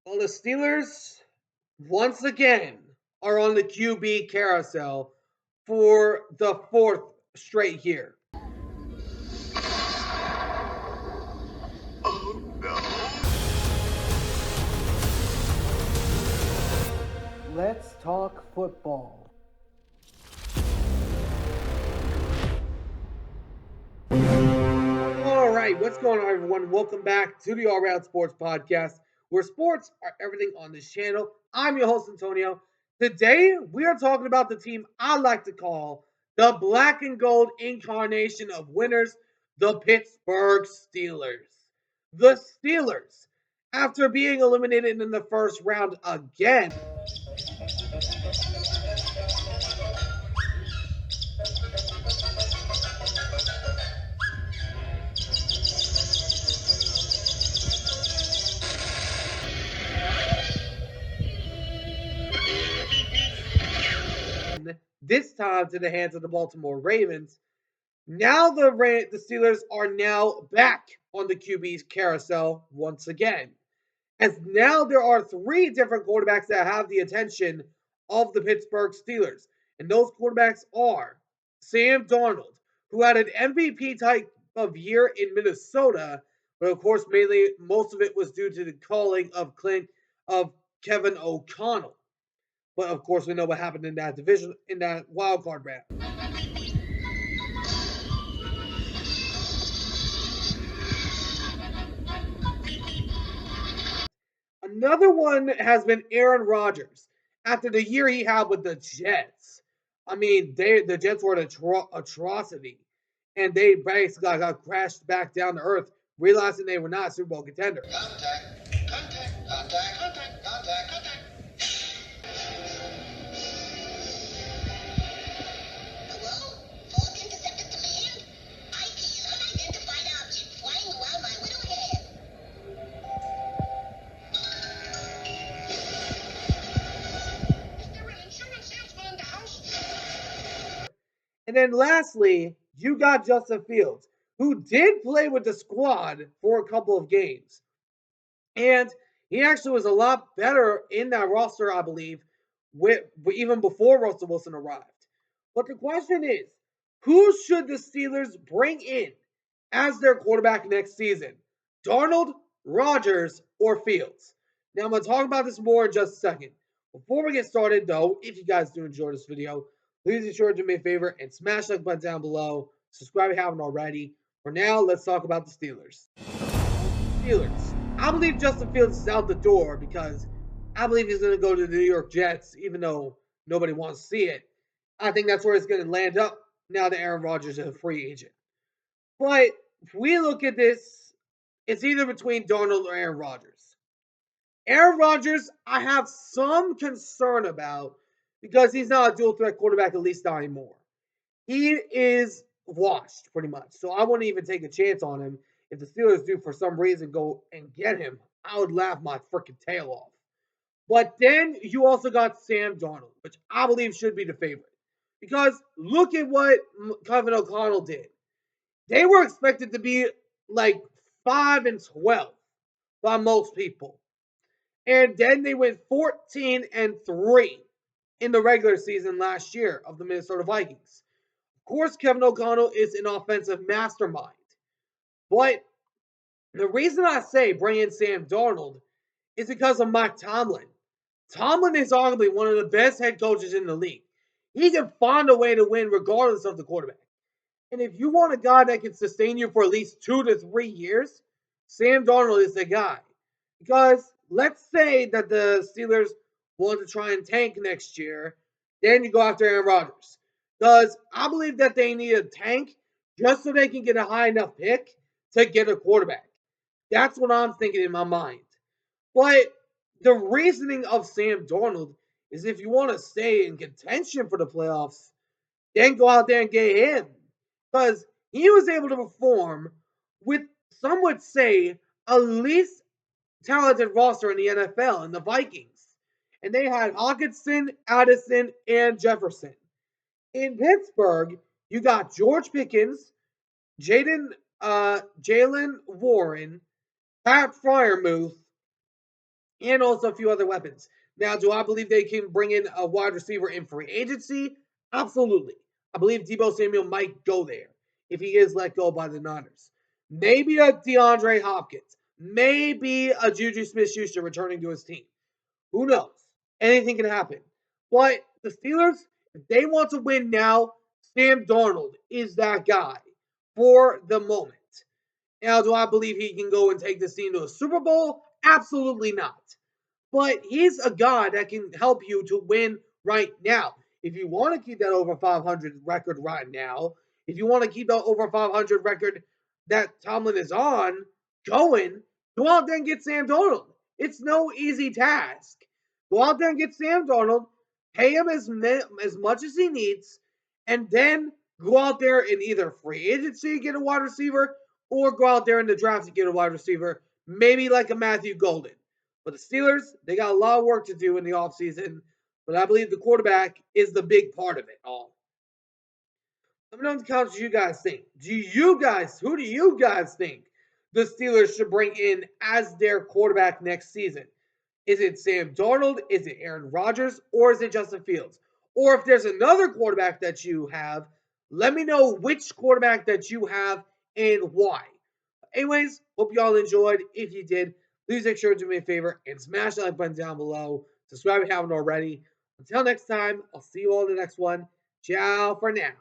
Well, the Steelers once again are on the QB carousel for the fourth straight year. Oh no. Let's talk football. All right, what's going on, everyone? Welcome back to the All Round Sports Podcast, where sports are everything on this channel. I'm your host, Antonio. Today, we are talking about the team I like to call the black and gold incarnation of winners, the Pittsburgh Steelers. The Steelers, after being eliminated in the first round again, this time to the hands of the Baltimore Ravens. Now the Steelers are now back on the QB's carousel once again. As now there are three different quarterbacks that have the attention of the Pittsburgh Steelers. And those quarterbacks are Sam Darnold, who had an MVP type of year in Minnesota, but of course, mainly most of it was due to the calling of Kevin O'Connell. But of course, we know what happened in that division in that wild card round. Another one has been Aaron Rodgers after the year he had with the Jets. I mean, the Jets were an atrocity, and they basically got crashed back down to earth, realizing they were not a Super Bowl contender. Contact. Hello? False intercepted demand? IP unidentified object flying around my little head. Is there an insurance salesman in the house? And then lastly, you got Justin Fields, who did play with the squad for a couple of games. And he actually was a lot better in that roster, I believe, even before Russell Wilson arrived. But the question is, who should the Steelers bring in as their quarterback next season? Darnold, Rodgers, or Fields? Now, I'm going to talk about this more in just a second. Before we get started, though, if you guys do enjoy this video, please be sure to do me a favor and smash that button down below. Subscribe if you haven't already. For now, let's talk about the Steelers. Steelers. I believe Justin Fields is out the door because I believe he's going to go to the New York Jets, even though nobody wants to see it. I think that's where he's going to land up now that Aaron Rodgers is a free agent. But if we look at this, it's either between Darnold or Aaron Rodgers. Aaron Rodgers, I have some concern about because he's not a dual threat quarterback, at least not anymore. He is washed pretty much. So I wouldn't even take a chance on him. If the Steelers do for some reason go and get him, I would laugh my freaking tail off. But then you also got Sam Darnold, which I believe should be the favorite. Because look at what Kevin O'Connell did. They were expected to be like 5-12 by most people. And then they went 14-3 in the regular season last year of the Minnesota Vikings. Of course, Kevin O'Connell is an offensive mastermind. But the reason I say bring in Sam Darnold is because of Mike Tomlin. Tomlin is arguably one of the best head coaches in the league. He can find a way to win regardless of the quarterback. And if you want a guy that can sustain you for at least 2 to 3 years, Sam Darnold is the guy. Because let's say that the Steelers want to try and tank next year, then you go after Aaron Rodgers. Because I believe that they need a tank just so they can get a high enough pick to get a quarterback. That's what I'm thinking in my mind. But the reasoning of Sam Darnold is if you want to stay in contention for the playoffs, then go out there and get him. Because he was able to perform with, some would say, a least talented roster in the NFL in the Vikings. And they had Hawkinson, Addison, and Jefferson. In Pittsburgh, you got George Pickens, Jalen Warren, Pat Fryermuth, and also a few other weapons. Now, do I believe they can bring in a wide receiver in free agency? Absolutely. I believe Deebo Samuel might go there if he is let go by the Niners. Maybe a DeAndre Hopkins. Maybe a Juju Smith-Schuster returning to his team. Who knows? Anything can happen. But the Steelers, if they want to win now, Sam Darnold is that guy for the moment. Now, do I believe he can go and take this team to a Super Bowl? Absolutely not. But he's a guy that can help you to win right now. If you want to keep that over 500 record right now, if you want to keep that over 500 record that Tomlin is on going, go out there and get Sam Darnold. It's no easy task. Go out there and get Sam Darnold, pay him as much as he needs, and then go out there and either free agency get a wide receiver or go out there in the draft to get a wide receiver, maybe like a Matthew Golden. But the Steelers, they got a lot of work to do in the offseason, but I believe the quarterback is the big part of it all. Let me know in the comments what you guys think. Who do you guys think the Steelers should bring in as their quarterback next season? Is it Sam Darnold? Is it Aaron Rodgers? Or is it Justin Fields? Or if there's another quarterback that you have, let me know which quarterback that you have and why. Anyways, hope you all enjoyed. If you did, please make sure to do me a favor and smash the like button down below. Subscribe if you haven't already. Until next time, I'll see you all in the next one. Ciao for now.